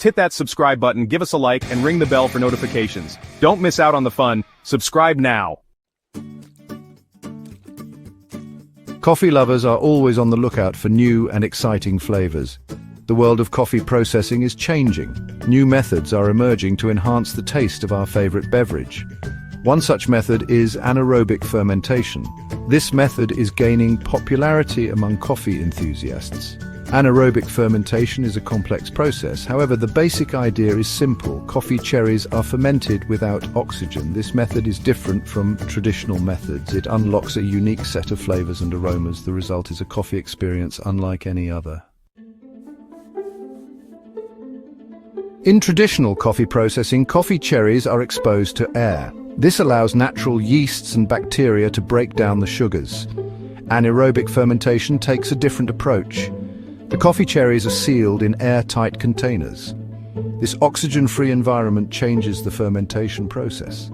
hit that subscribe button, give us a like, and ring the bell for notifications. Don't miss out on the fun. Subscribe now. Coffee lovers are always on the lookout for new and exciting flavors. The world of coffee processing is changing. New methods are emerging to enhance the taste of our favorite beverage. One such method is anaerobic fermentation. This method is gaining popularity among coffee enthusiasts. Anaerobic fermentation is a complex process. However, the basic idea is simple. Coffee cherries are fermented without oxygen. This method is different from traditional methods. It unlocks a unique set of flavors and aromas. The result is a coffee experience unlike any other. In traditional coffee processing, coffee cherries are exposed to air. This allows natural yeasts and bacteria to break down the sugars. Anaerobic fermentation takes a different approach. The coffee cherries are sealed in airtight containers. This oxygen-free environment changes the fermentation process.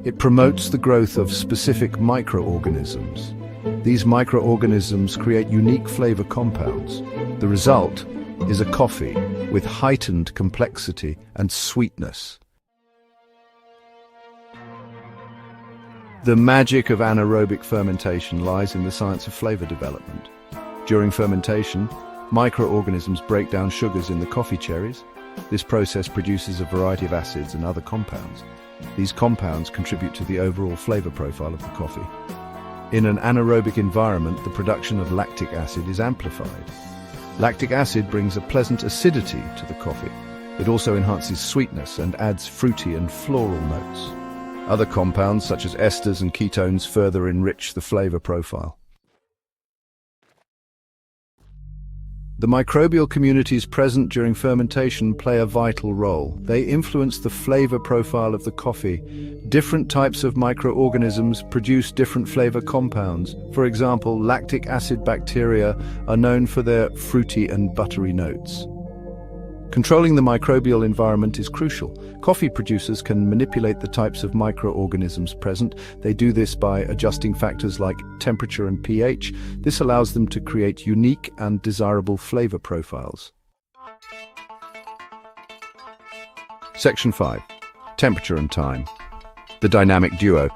It promotes the growth of specific microorganisms. These microorganisms create unique flavor compounds. The result is a coffee with heightened complexity and sweetness. The magic of anaerobic fermentation lies in the science of flavor development. During fermentation, microorganisms break down sugars in the coffee cherries. This process produces a variety of acids and other compounds. These compounds contribute to the overall flavor profile of the coffee. In an anaerobic environment, the production of lactic acid is amplified. Lactic acid brings a pleasant acidity to the coffee. It also enhances sweetness and adds fruity and floral notes. Other compounds, such as esters and ketones, further enrich the flavor profile. The microbial communities present during fermentation play a vital role. They influence the flavor profile of the coffee. Different types of microorganisms produce different flavor compounds. For example, lactic acid bacteria are known for their fruity and buttery notes. Controlling the microbial environment is crucial. Coffee producers can manipulate the types of microorganisms present. They do this by adjusting factors like temperature and pH. This allows them to create unique and desirable flavor profiles. Section 5. Temperature and time. The dynamic duo.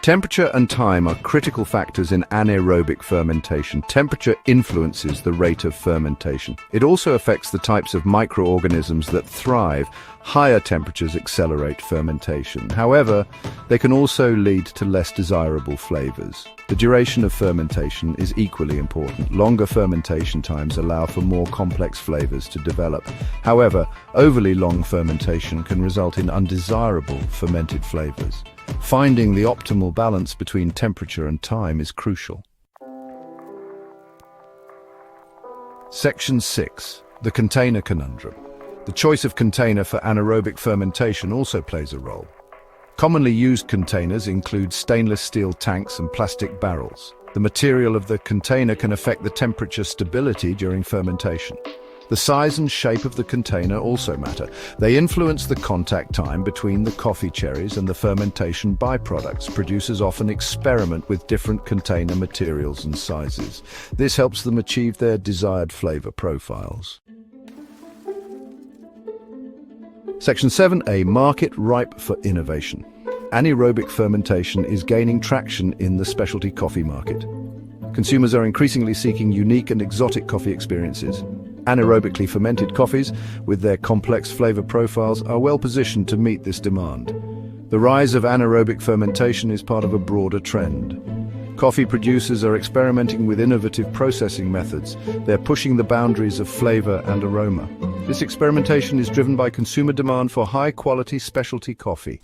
Temperature and time are critical factors in anaerobic fermentation. Temperature influences the rate of fermentation. It also affects the types of microorganisms that thrive. Higher temperatures accelerate fermentation. However, they can also lead to less desirable flavors. The duration of fermentation is equally important. Longer fermentation times allow for more complex flavors to develop. However, overly long fermentation can result in undesirable fermented flavors. Finding the optimal balance between temperature and time is crucial. Section 6. The container conundrum. The choice of container for anaerobic fermentation also plays a role. Commonly used containers include stainless steel tanks and plastic barrels. The material of the container can affect the temperature stability during fermentation. The size and shape of the container also matter. They influence the contact time between the coffee cherries and the fermentation byproducts. Producers often experiment with different container materials and sizes. This helps them achieve their desired flavor profiles. Section 7a. Market ripe for innovation. Anaerobic fermentation is gaining traction in the specialty coffee market. Consumers are increasingly seeking unique and exotic coffee experiences. Anaerobically fermented coffees, with their complex flavor profiles, are well positioned to meet this demand. The rise of anaerobic fermentation is part of a broader trend. Coffee producers are experimenting with innovative processing methods. They're pushing the boundaries of flavor and aroma. This experimentation is driven by consumer demand for high-quality specialty coffee.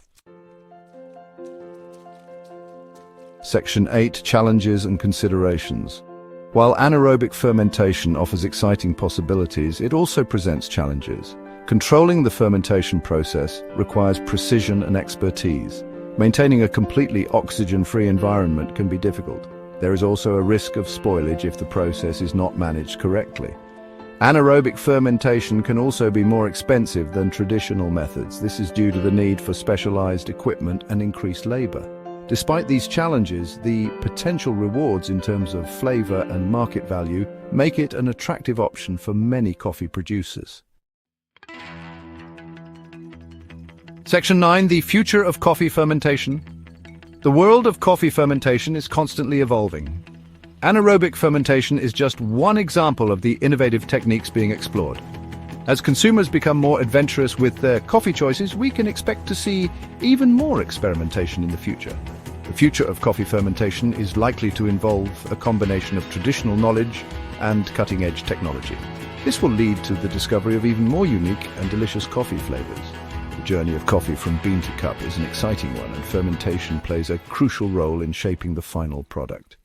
Section 8. Challenges and considerations. While anaerobic fermentation offers exciting possibilities, it also presents challenges. Controlling the fermentation process requires precision and expertise. Maintaining a completely oxygen-free environment can be difficult. There is also a risk of spoilage if the process is not managed correctly. Anaerobic fermentation can also be more expensive than traditional methods. This is due to the need for specialized equipment and increased labor. Despite these challenges, the potential rewards in terms of flavor and market value make it an attractive option for many coffee producers. Section 9. The future of coffee fermentation. The world of coffee fermentation is constantly evolving. Anaerobic fermentation is just one example of the innovative techniques being explored. As consumers become more adventurous with their coffee choices, we can expect to see even more experimentation in the future. The future of coffee fermentation is likely to involve a combination of traditional knowledge and cutting-edge technology. This will lead to the discovery of even more unique and delicious coffee flavors. The journey of coffee from bean to cup is an exciting one, and fermentation plays a crucial role in shaping the final product.